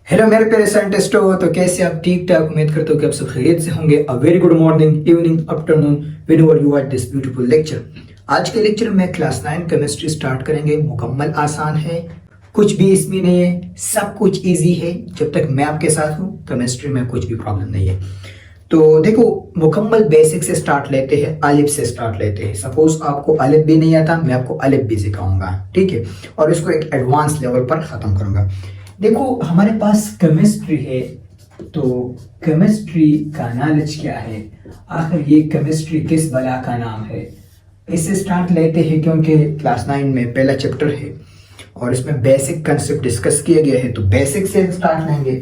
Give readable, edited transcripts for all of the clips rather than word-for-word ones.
Hello मेरे प्यारे साइंटिस्टों, तो कैसे आप? ठीक ठाक। उम्मीद करते हो कि आप सब खैरियत से होंगे। A very good morning, evening, afternoon, whenever you are this beautiful lecture. आज के लेक्चर में क्लास 9 केमिस्ट्री स्टार्ट करेंगे। मुकम्मल आसान है, कुछ भी इसमें नहीं है, सब कुछ इजी है। जब तक मैं आपके साथ हूँ केमिस्ट्री में कुछ भी प्रॉब्लम नहीं है। तो देखो, मुकम्मल बेसिक से स्टार्ट लेते हैं, अलिफ से स्टार्ट लेते हैं। सपोज आपको अलिफ भी नहीं आता, मैं आपको अलिफ भी सिखाऊंगा, ठीक है, और इसको एक एडवांस लेवल पर खत्म करूंगा। देखो, हमारे पास केमिस्ट्री है, तो केमिस्ट्री का नॉलेज क्या है, आखिर ये केमिस्ट्री किस बला का नाम है, इससे स्टार्ट लेते हैं क्योंकि क्लास 9 में पहला चैप्टर है और इसमें बेसिक कंसेप्ट डिस्कस किया गया है, तो बेसिक से स्टार्ट लेंगे।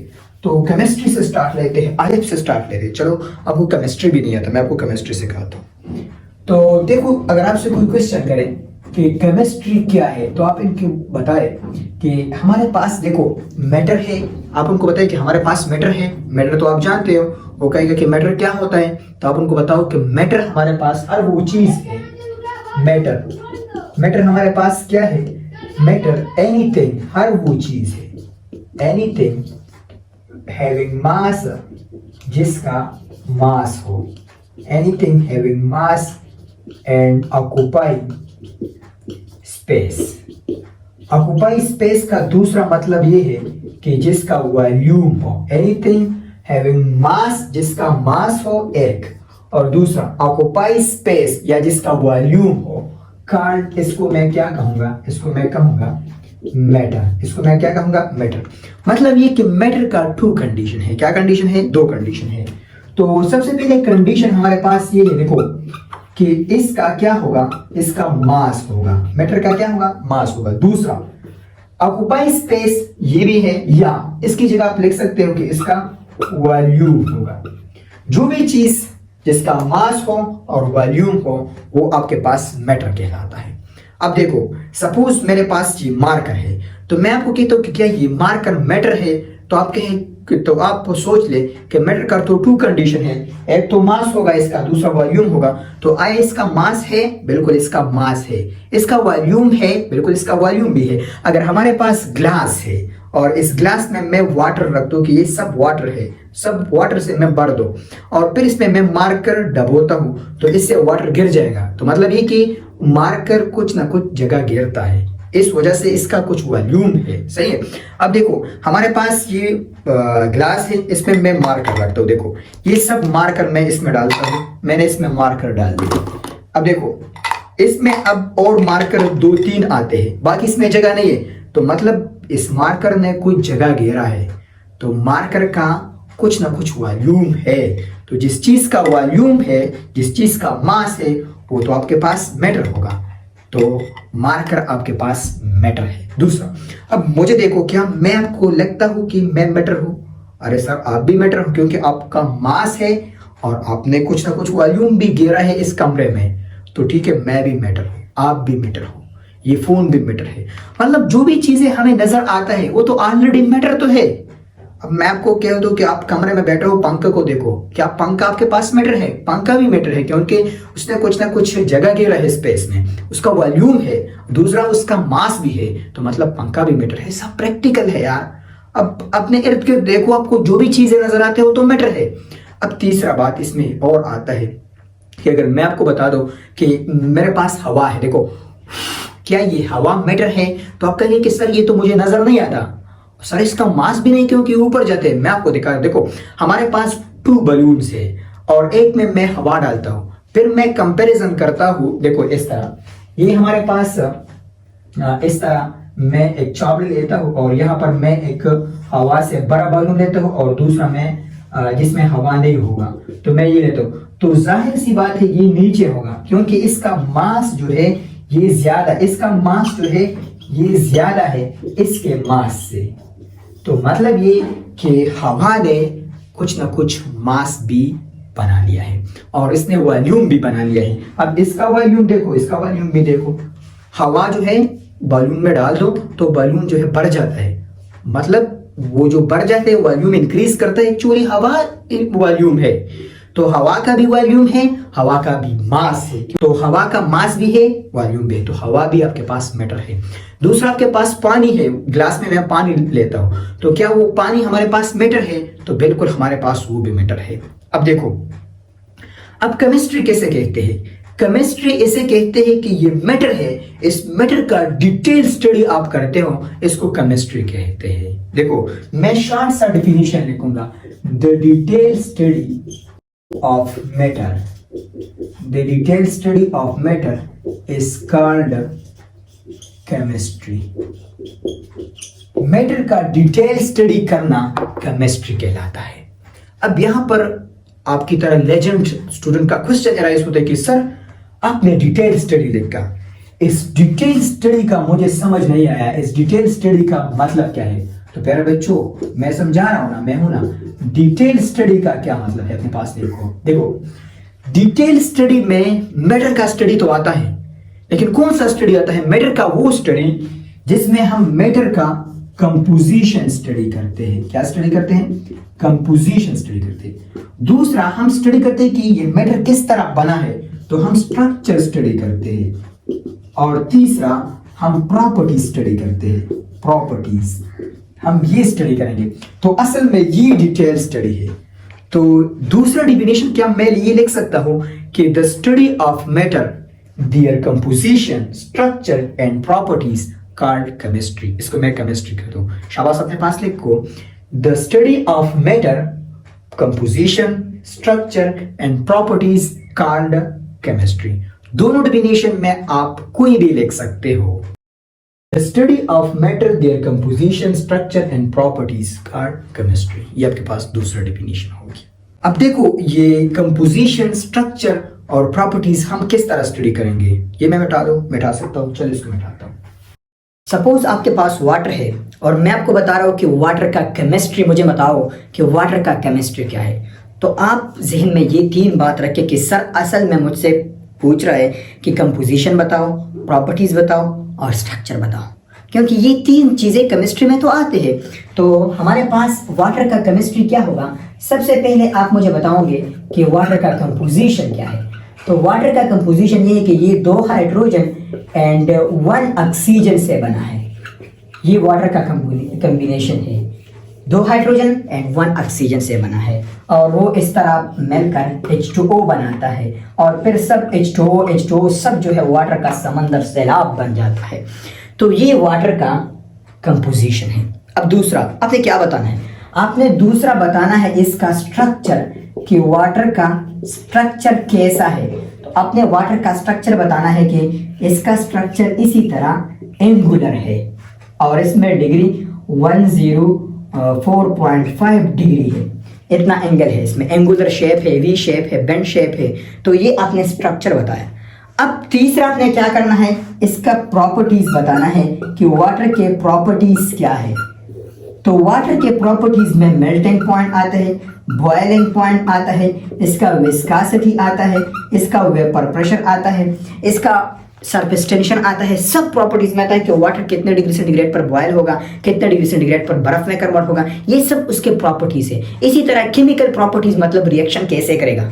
तो केमिस्ट्री से स्टार्ट लेते हैं, अलिफ से स्टार्ट लेते हैं। चलो, आपको केमिस्ट्री भी नहीं आता, मैं आपको केमिस्ट्री सिखाता हूँ। तो देखो, अगर आपसे कोई क्वेश्चन करे कि केमिस्ट्री क्या है, तो आप इनको बताए कि हमारे पास देखो मैटर है। आप उनको बताए कि हमारे पास मैटर है। मैटर तो आप जानते हो। वो कहेगा कि मैटर क्या होता है, तो आप उनको बताओ कि मैटर हमारे पास हर वो चीज है। मैटर हमारे पास क्या है? मैटर एनीथिंग, हर वो चीज है। एनीथिंग हैविंग मास, जिसका मास हो। Anything having mass and occupying space. Occupy space का दूसरा मतलब ये है कि जिसका वॉल्यूम हो। एनीथिंग हैविंग मास, जिसका मास हो एक, और दूसरा ऑक्युपाई स्पेस या जिसका वॉल्यूम हो। कॉल्ड, इसको मैं क्या कहूंगा? इसको मैं कहूंगा मैटर। इसको मैं क्या कहूंगा? मैटर। मतलब ये कि मैटर का टू कंडीशन है। क्या कंडीशन है? दो कंडीशन है। तो सबसे पहले कंडीशन हमारे पास ये है, देखो, कि इसका क्या होगा? इसका मास होगा। मैटर का क्या होगा? मास होगा। दूसरा ऑक्युपाई स्पेस, ये भी है, या इसकी जगह आप लिख सकते हो कि इसका वॉल्यूम होगा। जो भी चीज जिसका मास हो और वॉल्यूम हो, वो आपके पास मैटर कहलाता है। अब देखो, सपोज मेरे पास ये मार्कर है, तो मैं आपको कहता हूं कि क्या ये मार्कर मैटर है, तो आप कहें, तो आप सोच ले कि मैटर का तो टू कंडीशन है, एक तो मास होगा इसका, दूसरा वॉल्यूम होगा। तो आए इसका मास है, बिल्कुल इसका मास है। इसका वॉल्यूम है, बिल्कुल इसका वॉल्यूम भी है। अगर हमारे पास ग्लास है और इस ग्लास में मैं वाटर रख दूं कि ये सब वाटर है, सब वाटर से मैं भर दूं, और फिर इसमें मैं मार्कर डबोता हूं, तो इससे वाटर गिर जाएगा। तो मतलब ये कि मार्कर कुछ ना कुछ जगह गिरता है, इस वजह से इसका कुछ वॉल्यूम है। सही है। अब देखो, हमारे पास ये ग्लास है, इसमें मैं मार्कर रखता हूँ। देखो, ये सब मार्कर मैं इसमें डालता हूँ, मैंने इसमें मार्कर डाल दिया। अब देखो, इसमें अब और मार्कर 2-3 आते हैं, बाकी इसमें जगह नहीं है, तो मतलब इस मार्कर ने कुछ जगह घेरा है। तो मार्कर का कुछ ना कुछ वॉल्यूम है। तो जिस चीज का वॉल्यूम है, जिस चीज का मास है, वो तो आपके पास मैटर होगा। तो मार्कर आपके पास मैटर है। दूसरा, अब मुझे देखो, क्या मैं आपको लगता हूं कि मैं मैटर हूं? अरे सर, आप भी मैटर हो, क्योंकि आपका मास है और आपने कुछ ना कुछ वॉल्यूम भी घेरा है इस कमरे में। तो ठीक है, मैं भी मैटर हूं, आप भी मैटर हो, ये फोन भी मैटर है। मतलब जो भी चीजें हमें नजर आता है वो तो ऑलरेडी मैटर तो है। अब मैं आपको कह दूं कि आप कमरे में बैठे हो, पंखे को देखो, क्या पंखा आपके पास मैटर है? पंखा भी मैटर है, क्योंकि उसने कुछ ना कुछ जगह घेरा है स्पेस में, उसका वॉल्यूम है, दूसरा उसका मास भी है, तो मतलब पंखा भी मैटर है। सब प्रैक्टिकल है यार। अब अपने इर्द गिर्द देखो, आपको जो भी चीजें नजर आते हैं वो तो मैटर है। अब तीसरा बात इसमें और आता है कि अगर मैं आपको बता दूं कि मेरे पास हवा है, देखो, क्या ये हवा मैटर है? तो आप कहेंगे कि सर ये तो मुझे नजर नहीं आता। सर, इसका मास भी नहीं, क्योंकि ऊपर जाते हैं। मैं आपको दिखा, देखो, हमारे पास 2 बलून्स है और एक में मैं हवा डालता हूं, फिर मैं कंपैरिजन करता हूं। देखो, इस तरह, ये हमारे पास इस तरह मैं एक चावल लेता हूं और यहां पर मैं एक हवा से बड़ा बलून लेता हूं और दूसरा मैं जिसमें हवा नहीं होगा, तो मैं ये लेता हूं। तो जाहिर सी बात है ये नीचे होगा, क्योंकि इसका मास जो है ये ज्यादा, इसका मास जो है ये ज्यादा है इसके मास से। तो मतलब ये कि हवा ने कुछ ना कुछ मास भी बना लिया है और इसने वॉल्यूम भी बना लिया है। अब इसका वॉल्यूम देखो, इसका वॉल्यूम भी देखो। हवा जो है बलून में डाल दो तो बलून जो है बढ़ जाता है, मतलब वो जो बढ़ जाते हैं वॉल्यूम इंक्रीज करता है। एक्चुअली हवा वॉल्यूम है। तो हवा का भी वॉल्यूम है, हवा का भी मास है, तो हवा का मास भी है, वॉल्यूम भी है, तो हवा भी आपके पास मैटर है। दूसरा आपके पास पानी है, गिलास में मैं पानी लेता हूं, तो क्या वो पानी हमारे पास मैटर है? तो बिल्कुल हमारे पास वो भी मैटर है। अब देखो, अब केमिस्ट्री कैसे कहते हैं? केमिस्ट्री इसे कहते हैं कि ये मैटर है, इस मैटर का डिटेल स्टडी आप करते हो, इसको केमिस्ट्री कहते हैं। देखो मैं शॉर्ट सा डिफिनेशन लिखूंगा, the detail study of matter, the detail study of matter is called chemistry. Matter का डिटेल स्टडी करना केमिस्ट्री कहलाता है। अब यहां पर आपकी तरह लेजेंड स्टूडेंट का क्वेश्चन अराइज होता है कि सर आपने डिटेल स्टडी लिखा, इस डिटेल स्टडी का मुझे समझ नहीं आया, इस डिटेल स्टडी का मतलब क्या है? तो प्यारे बच्चों मैं समझा रहा हूं ना, मैं हूं ना, डिटेल स्टडी का क्या मतलब है अपने पास देखो। देखो डिटेल स्टडी में मैटर का स्टडी तो आता है, लेकिन कौन सा स्टडी आता है? मैटर का वो स्टडी जिसमें हम मैटर का कंपोजिशन स्टडी करते हैं। क्या स्टडी करते हैं? कंपोजिशन स्टडी करते हैं। दूसरा हम स्टडी करते हैं कि ये मैटर किस तरह बना है, तो हम स्ट्रक्चर स्टडी करते हैं। और तीसरा हम प्रॉपर्टी स्टडी करते हैं, प्रॉपर्टीज हम ये स्टडी करेंगे। तो असल में ये डिटेल स्टडी है। तो दूसरा डिफिनेशन क्या मैं ये लिख सकता हूं कि the study of matter, their composition, structure and properties called chemistry. इसको मैं केमिस्ट्री कहता हूं। शाबाश, अपने पास लिखो, the study of matter, composition, structure and properties called chemistry. दोनों डिफिनेशन में आप कोई भी लिख सकते हो। The study of matter, their composition, structure and properties called chemistry. ये आपके पास दूसरा डिफिनेशन होगी। अब देखो ये कंपोजिशन, स्ट्रक्चर और प्रॉपर्टीज हम किस तरह स्टडी करेंगे, ये मैं मिटा सकता हूँ। चलो इसको मिटाता हूँ। सपोज आपके पास वाटर है और मैं आपको बता रहा हूँ कि वाटर का केमिस्ट्री, मुझे बताओ कि वाटर का केमिस्ट्री क्या है। तो आप जहन में ये तीन बात रखें कि सर असल में मुझसे पूछ रहा है कि कंपोजिशन बताओ, प्रॉपर्टीज़ बताओ और स्ट्रक्चर बताओ, क्योंकि ये तीन चीज़ें केमिस्ट्री में तो आते हैं। तो हमारे पास वाटर का केमिस्ट्री क्या होगा? सबसे पहले आप मुझे बताओगे कि वाटर का कंपोजिशन क्या है। तो वाटर का कंपोजिशन ये है कि ये 2 हाइड्रोजन एंड 1 ऑक्सीजन से बना है। ये वाटर का कॉम्बिनेशन है, 2 हाइड्रोजन एंड 1 ऑक्सीजन से बना है, और वो इस तरह मिलकर H2O बनाता है, और फिर सब H2O सब जो है वाटर का समंदर सैलाब बन जाता है। तो ये वाटर का कंपोजिशन है। अब दूसरा आपने क्या बताना है? आपने दूसरा बताना है इसका स्ट्रक्चर, कि वाटर का स्ट्रक्चर कैसा है। तो आपने वाटर का स्ट्रक्चर बताना है कि इसका स्ट्रक्चर इसी तरह एंगुलर है, और इसमें डिग्री 104.5 डिग्री है, इतना एंगल है इसमें, एंगुलर शेप है, वी शेप है, बेंड शेप है। तो ये आपने स्ट्रक्चर बताया। अब तीसरा आपने क्या करना है? इसका प्रॉपर्टीज बताना है कि वाटर के प्रॉपर्टीज क्या है। तो वाटर के प्रॉपर्टीज में मेल्टिंग पॉइंट आता है, बॉइलिंग पॉइंट आता है, इसका विस्कासिटी आता है, इसका वेपर प्रेशर आता है, इसका सरफेस टेंशन आता है। सब प्रॉपर्टीज में आता है कि वाटर कितने डिग्री सेंटीग्रेड पर बॉयल होगा, कितने डिग्री सेंटीग्रेड पर बर्फ में कन्वर्ट होगा, ये सब उसके प्रॉपर्टीज है। इसी तरह केमिकल प्रॉपर्टीज मतलब रिएक्शन कैसे करेगा।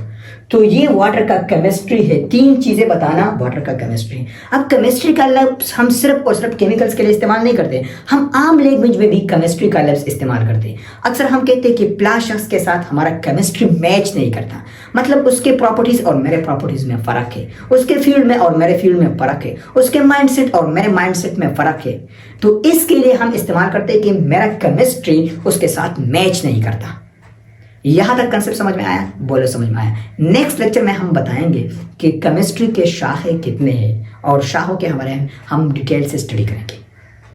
तो ये वाटर का केमिस्ट्री है। 3 चीजें बताना वाटर का केमिस्ट्री। अब केमिस्ट्री का लफ्ज हम सिर्फ और सिर्फ केमिकल्स के लिए इस्तेमाल नहीं करते, हम आम लैंग्वेज में भी केमिस्ट्री का लफ्ज इस्तेमाल करते हैं। अक्सर हम कहते हैं कि प्ला शख्स के साथ हमारा केमिस्ट्री मैच नहीं करता, मतलब उसके प्रॉपर्टीज और मेरे प्रॉपर्टीज में फर्क है, उसके फील्ड में और मेरे फील्ड में फर्क है, उसके माइंडसेट और मेरे माइंडसेट में फर्क है। तो इसके लिए हम इस्तेमाल करते हैं कि मेरा केमिस्ट्री उसके साथ मैच नहीं करता। यहां तक कंसेप्ट समझ में आया? बोलो समझ में आया। नेक्स्ट लेक्चर में हम बताएंगे कि केमिस्ट्री के शाखे कितने हैं, और शाखों के हमारे हम डिटेल से स्टडी करेंगे।